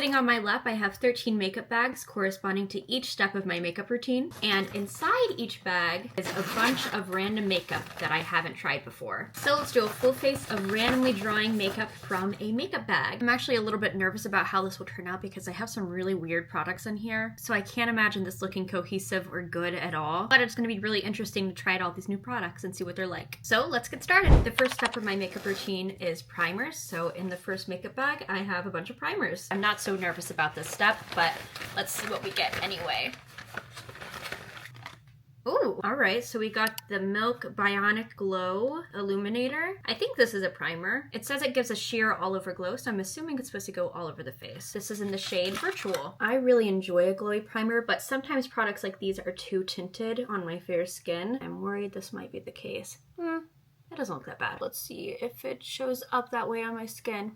Sitting on my lap, I have 13 makeup bags corresponding to each step of my makeup routine. And inside each bag is a bunch of random makeup that I haven't tried before. So let's do a full face of randomly drawing makeup from a makeup bag. I'm actually a little bit nervous about how this will turn out because I have some really weird products in here. So I can't imagine this looking cohesive or good at all. But it's going to be really interesting to try out all these new products and see what they're like. So let's get started. The first step of my makeup routine is primers. So in the first makeup bag, I have a bunch of primers. I'm not so nervous about this step, but let's see what we get anyway. Ooh, all right, so we got the Milk Bionic Glow Illuminator. I think this is a primer. It says it gives a sheer all over glow, so I'm assuming it's supposed to go all over the face. This is in the shade Virtual. I really enjoy a glowy primer, but sometimes products like these are too tinted on my fair skin. I'm worried this might be the case. It doesn't look that bad. Let's see if it shows up that way on my skin.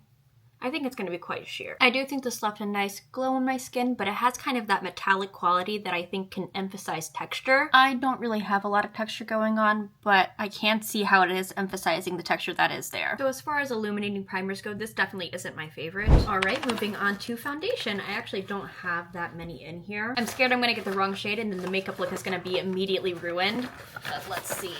I think it's going to be quite sheer. I do think this left a nice glow on my skin, but it has kind of that metallic quality that I think can emphasize texture. I don't really have a lot of texture going on, but I can see how it is emphasizing the texture that is there. So as far as illuminating primers go, this definitely isn't my favorite. All right, moving on to foundation. I actually don't have that many in here. I'm scared I'm going to get the wrong shade and then the makeup look is going to be immediately ruined. But let's see.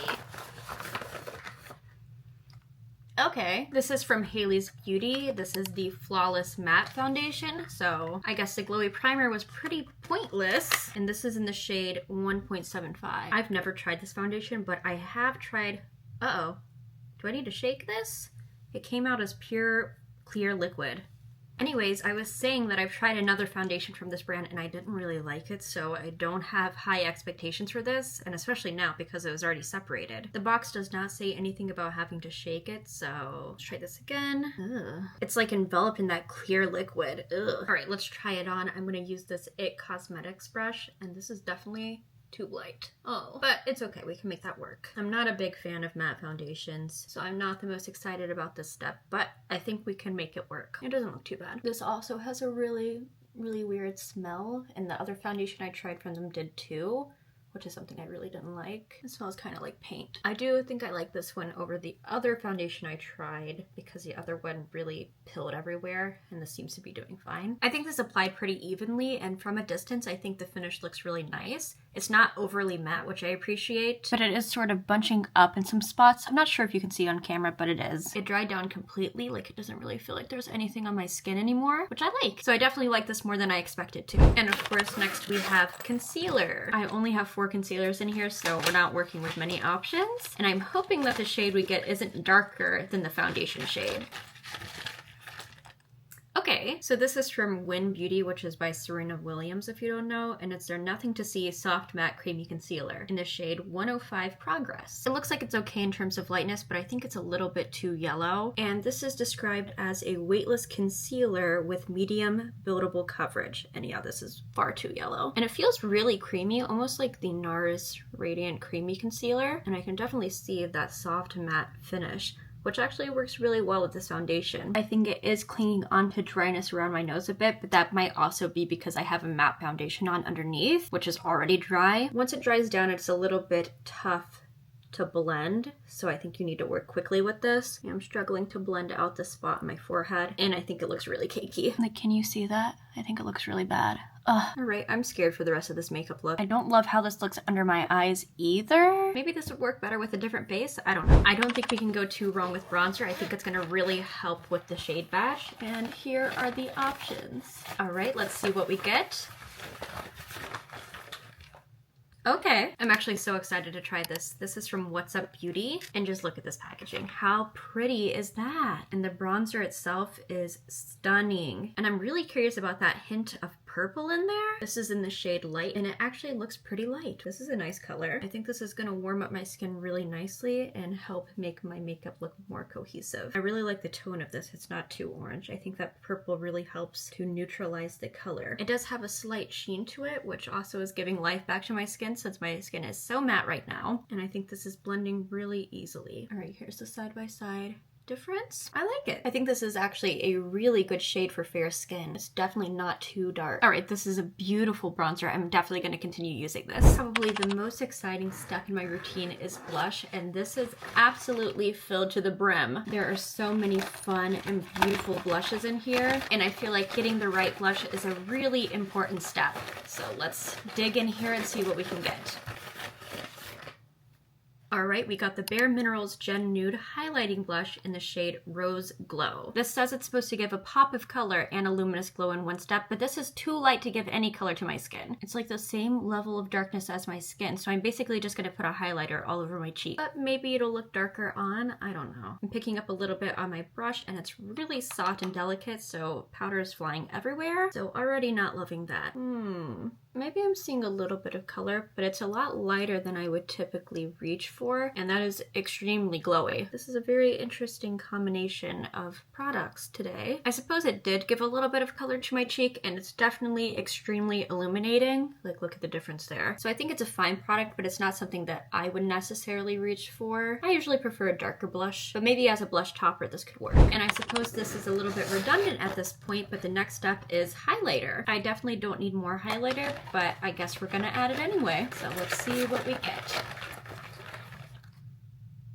Okay, this is from Hailey's Beauty. This is the Flawless Matte Foundation. So I guess the glowy primer was pretty pointless. And this is in the shade 1.75. I've never tried this foundation, but I have tried, uh-oh. Do I need to shake this? It came out as pure clear liquid. Anyways, I was saying that I've tried another foundation from this brand and I didn't really like it, so I don't have high expectations for this, and especially now because it was already separated. The box does not say anything about having to shake it, so let's try this again. Ugh. It's like enveloped in that clear liquid. Ugh. All right, let's try it on. I'm gonna use this IT Cosmetics brush, and this is definitely too light. Oh, but it's okay, we can make that work. I'm not a big fan of matte foundations, so I'm not the most excited about this step, but I think we can make it work. It doesn't look too bad. This also has a really weird smell, and the other foundation I tried from them did too, which is something I really didn't like. It smells kind of like paint. I do think I like this one over the other foundation I tried because the other one really pilled everywhere and this seems to be doing fine. I think this applied pretty evenly, and from a distance I think the finish looks really nice. It's not overly matte, which I appreciate, but it is sort of bunching up in some spots. I'm not sure if you can see on camera, but it is. It dried down completely, like it doesn't really feel like there's anything on my skin anymore, which I like. So I definitely like this more than I expected to. And of course, next we have concealer. I only have 4 concealers in here, so we're not working with many options. And I'm hoping that the shade we get isn't darker than the foundation shade. Okay, so this is from Win Beauty, which is by Serena Williams, if you don't know, and it's their Nothing to See Soft Matte Creamy Concealer in the shade 105 Progress. It looks like it's okay in terms of lightness, but I think it's a little bit too yellow. And this is described as a weightless concealer with medium buildable coverage. And yeah, this is far too yellow. And it feels really creamy, almost like the NARS Radiant Creamy Concealer. And I can definitely see that soft matte finish, which actually works really well with this foundation. I think it is clinging onto dryness around my nose a bit, but that might also be because I have a matte foundation on underneath, which is already dry. Once it dries down, it's a little bit tough to blend, so I think you need to work quickly with this. I'm struggling to blend out the spot on my forehead, and I think it looks really cakey. Like, can you see that? I think it looks really bad. Ugh. All right, I'm scared for the rest of this makeup look. I don't love how this looks under my eyes either. Maybe this would work better with a different base. I don't know. I don't think we can go too wrong with bronzer. I think it's gonna really help with the shade bash. And here are the options. All right, let's see what we get. Okay, I'm actually so excited to try this. This is from What's Up Beauty, and just look at this packaging. How pretty is that? And the bronzer itself is stunning. And I'm really curious about that hint of purple in there. This is in the shade Light, and it actually looks pretty light. This is a nice color. I think this is gonna warm up my skin really nicely and help make my makeup look more cohesive. I really like the tone of this. It's not too orange. I think that purple really helps to neutralize the color. It does have a slight sheen to it, which also is giving life back to my skin since my skin is so matte right now. And I think this is blending really easily. All right, here's the side by side. difference. I like it. I think this is actually a really good shade for fair skin. It's definitely not too dark. All right, this is a beautiful bronzer. I'm definitely going to continue using this. Probably the most exciting step in my routine is blush, and this is absolutely filled to the brim. There are so many fun and beautiful blushes in here, and I feel like getting the right blush is a really important step. So let's dig in here and see what we can get. Alright, we got the Bare Minerals Gen Nude Highlighting Blush in the shade Rose Glow. This says it's supposed to give a pop of color and a luminous glow in one step, but this is too light to give any color to my skin. It's like the same level of darkness as my skin, so I'm basically just going to put a highlighter all over my cheek. But maybe it'll look darker on, I don't know. I'm picking up a little bit on my brush, and it's really soft and delicate, so powder is flying everywhere. So already not loving that. Maybe I'm seeing a little bit of color, but it's a lot lighter than I would typically reach for, and that is extremely glowy. This is a very interesting combination of products today. I suppose it did give a little bit of color to my cheek, and it's definitely extremely illuminating. Like, look at the difference there. So I think it's a fine product, but it's not something that I would necessarily reach for. I usually prefer a darker blush, but maybe as a blush topper this could work. And I suppose this is a little bit redundant at this point, but the next step is highlighter. I definitely don't need more highlighter, but I guess we're gonna add it anyway. So let's see what we get.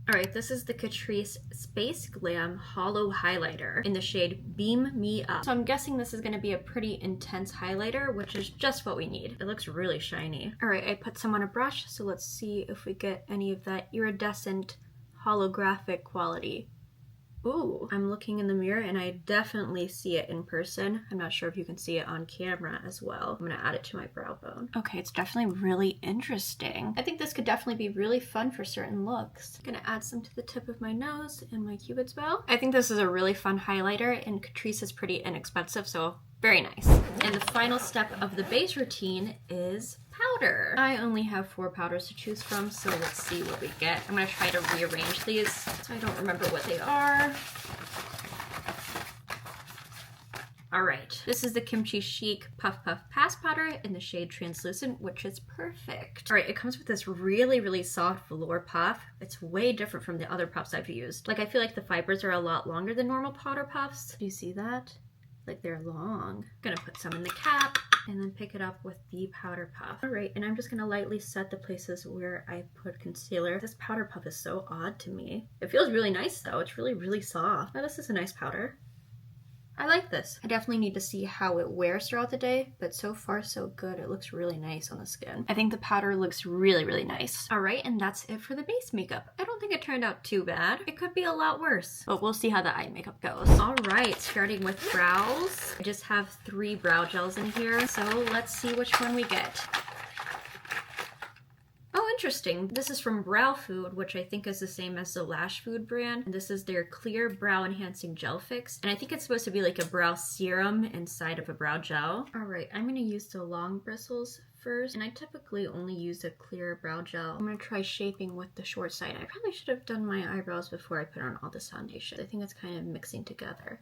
Alright, this is the Catrice Space Glam Hollow Highlighter in the shade Beam Me Up. So I'm guessing this is going to be a pretty intense highlighter, which is just what we need. It looks really shiny. Alright, I put some on a brush, so let's see if we get any of that iridescent holographic quality. Ooh, I'm looking in the mirror and I definitely see it in person. I'm not sure if you can see it on camera as well. I'm gonna add it to my brow bone. Okay, it's definitely really interesting. I think this could definitely be really fun for certain looks. I'm gonna add some to the tip of my nose and my cupid's bow. I think this is a really fun highlighter, and Catrice is pretty inexpensive, so very nice. And the final step of the base routine is powder. I only have 4 powders to choose from, so let's see what we get. I'm gonna try to rearrange these so I don't remember what they are. Alright, this is the Kimchi Chic Puff Puff Pass Powder in the shade Translucent, which is perfect. Alright, it comes with this really soft velour puff. It's way different from the other puffs I've used. Like, I feel like the fibers are a lot longer than normal powder puffs. Do you see that? Like, they're long. I'm gonna put some in the cap and then pick it up with the powder puff. Alright, and I'm just gonna lightly set the places where I put concealer. This powder puff is so odd to me. It feels really nice though. It's really soft. Oh, this is a nice powder. I like this. I definitely need to see how it wears throughout the day, but so far so good. It looks really nice on the skin. I think the powder looks really nice. Alright, and that's it for the base makeup. I don't think it turned out too bad. It could be a lot worse, but we'll see how the eye makeup goes. Alright, starting with brows. I just have 3 brow gels in here, so let's see which one we get. Oh, interesting. This is from Brow Food, which I think is the same as the Lash Food brand. And this is their Clear Brow Enhancing Gel Fix. And I think it's supposed to be like a brow serum inside of a brow gel. Alright, I'm going to use the long bristles first. And I typically only use a clear brow gel. I'm going to try shaping with the short side. I probably should have done my eyebrows before I put on all this foundation. I think it's kind of mixing together.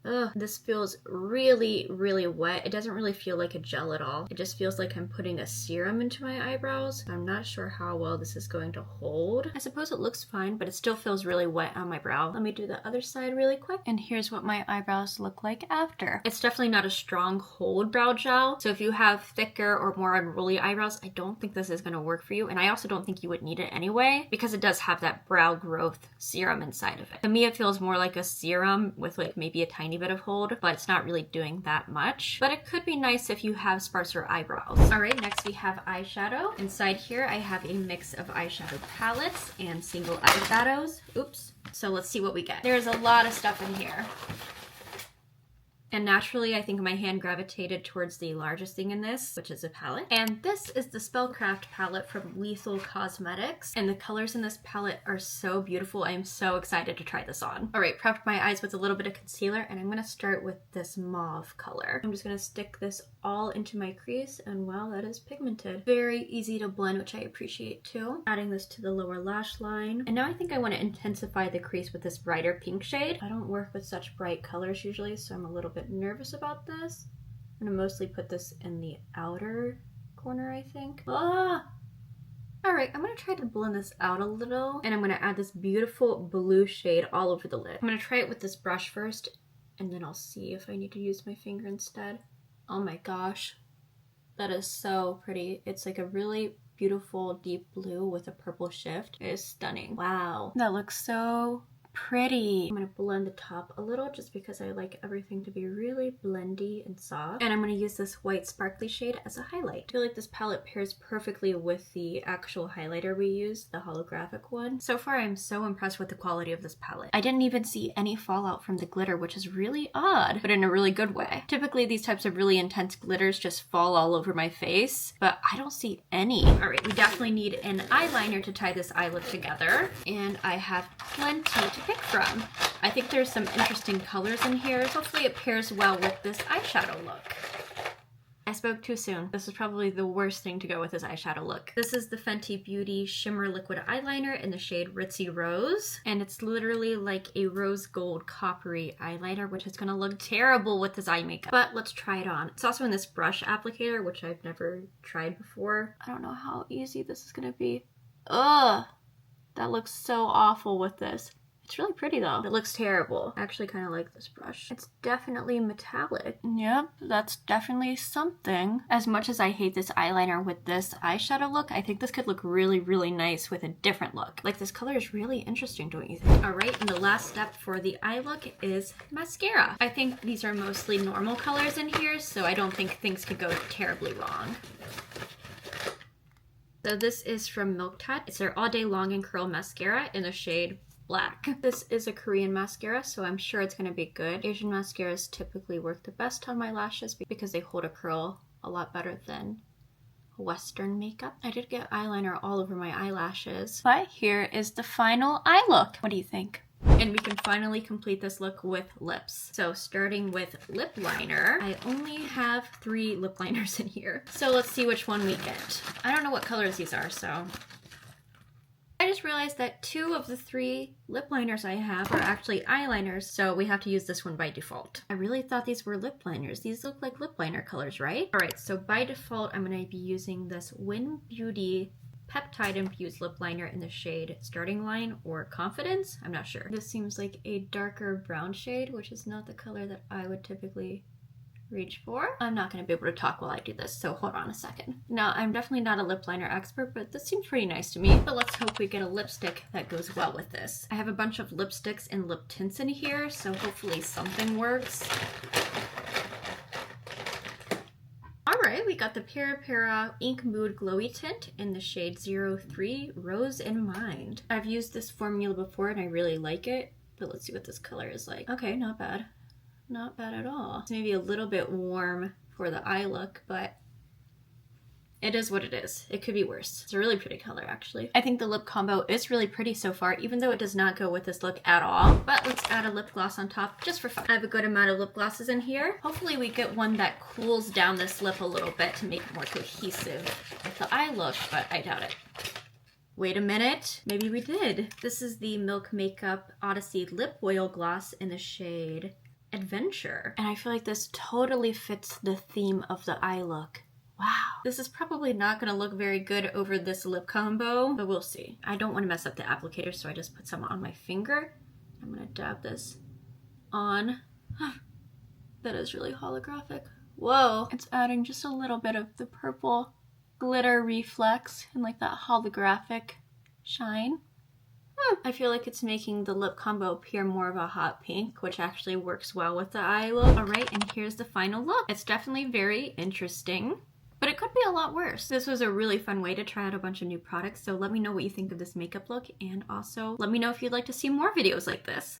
Ugh, this feels really wet. It doesn't really feel like a gel at all. It just feels like I'm putting a serum into my eyebrows. I'm not sure how well this is going to hold. I suppose it looks fine, but it still feels really wet on my brow. Let me do the other side really quick. And here's what my eyebrows look like after. It's definitely not a strong hold brow gel. So if you have thicker or more unruly eyebrows, I don't think this is going to work for you. And I also don't think you would need it anyway, because it does have that brow growth serum inside of it. To me, it feels more like a serum with like maybe a tiny bit of hold, but it's not really doing that much. But it could be nice if you have sparser eyebrows. Alright, next we have eyeshadow. Inside here I have a mix of eyeshadow palettes and single eyeshadows. Oops. So let's see what we get. There's a lot of stuff in here. And naturally, I think my hand gravitated towards the largest thing in this, which is a palette. And this is the Spellcraft palette from Lethal Cosmetics. And the colors in this palette are so beautiful. I am so excited to try this on. All right, prepped my eyes with a little bit of concealer, and I'm gonna start with this mauve color. I'm just gonna stick this all into my crease, and wow, that is pigmented. Very easy to blend, which I appreciate too. Adding this to the lower lash line. And now I think I wanna intensify the crease with this brighter pink shade. I don't work with such bright colors usually, so I'm a little bit nervous about this. I'm gonna mostly put this in the outer corner, I think. Ah! All right, I'm gonna try to blend this out a little, and I'm gonna add this beautiful blue shade all over the lid. I'm gonna try it with this brush first, and then I'll see if I need to use my finger instead. Oh my gosh, that is so pretty. It's like a really beautiful deep blue with a purple shift. It is stunning. Wow, that looks so pretty. I'm gonna blend the top a little just because I like everything to be really blendy and soft. And I'm gonna use this white sparkly shade as a highlight. I feel like this palette pairs perfectly with the actual highlighter we used, the holographic one. So far, I'm so impressed with the quality of this palette. I didn't even see any fallout from the glitter, which is really odd, but in a really good way. Typically, these types of really intense glitters just fall all over my face, but I don't see any. All right, we definitely need an eyeliner to tie this eye look together, and I have plenty to pick from. I think there's some interesting colors in here. Hopefully it pairs well with this eyeshadow look. I spoke too soon. This is probably the worst thing to go with this eyeshadow look. This is the Fenty Beauty Shimmer Liquid Eyeliner in the shade Ritzy Rose. And it's literally like a rose gold coppery eyeliner, which is gonna look terrible with this eye makeup. But let's try it on. It's also in this brush applicator, which I've never tried before. I don't know how easy this is gonna be. Ugh, that looks so awful with this. It's really pretty though. It looks terrible. I actually kind of like this brush. It's definitely metallic. Yep, that's definitely something. As much as I hate this eyeliner with this eyeshadow look, I think this could look really, really nice with a different look. Like, this color is really interesting, don't you think? All right, and the last step for the eye look is mascara. I think these are mostly normal colors in here, so I don't think things could go terribly wrong. So this is from Milk Tat. It's their All Day Long and Curl Mascara in the shade Black. This is a Korean mascara, so I'm sure it's going to be good. Asian mascaras typically work the best on my lashes because they hold a curl a lot better than Western makeup. I did get eyeliner all over my eyelashes, but here is the final eye look. What do you think? And we can finally complete this look with lips. So starting with lip liner, I only have 3 lip liners in here. So let's see which one we get. I don't know what colors these are, so I just realized that 2 of the 3 lip liners I have are actually eyeliners, so we have to use this one by default. I really thought these were lip liners. These look like lip liner colors, right? All right, so by default, I'm going to be using this Win Beauty Peptide Infused Lip Liner in the shade Starting Line or Confidence. I'm not sure. This seems like a darker brown shade, which is not the color that I would typically reach for. I'm not going to be able to talk while I do this, so hold on a second. Now, I'm definitely not a lip liner expert, but this seems pretty nice to me. But let's hope we get a lipstick that goes well with this. I have a bunch of lipsticks and lip tints in here, so hopefully something works. Alright, we got the Para Ink Mood Glowy Tint in the shade 03 Rose in Mind. I've used this formula before and I really like it, but let's see what this color is like. Okay, not bad. Not bad at all. It's maybe a little bit warm for the eye look, but it is what it is. It could be worse. It's a really pretty color, actually. I think the lip combo is really pretty so far, even though it does not go with this look at all. But let's add a lip gloss on top just for fun. I have a good amount of lip glosses in here. Hopefully we get one that cools down this lip a little bit to make it more cohesive with the eye look, but I doubt it. Wait a minute, maybe we did. This is the Milk Makeup Odyssey Lip Oil Gloss in the shade Adventure. And I feel like this totally fits the theme of the eye look. Wow. This is probably not going to look very good over this lip combo, but we'll see. I don't want to mess up the applicator, so I just put some on my finger. I'm going to dab this on. That is really holographic. Whoa. It's adding just a little bit of the purple glitter reflex and like that holographic shine. I feel like it's making the lip combo appear more of a hot pink, which actually works well with the eye look. All right, and here's the final look. It's definitely very interesting, but it could be a lot worse. This was a really fun way to try out a bunch of new products, so let me know what you think of this makeup look, and also let me know if you'd like to see more videos like this.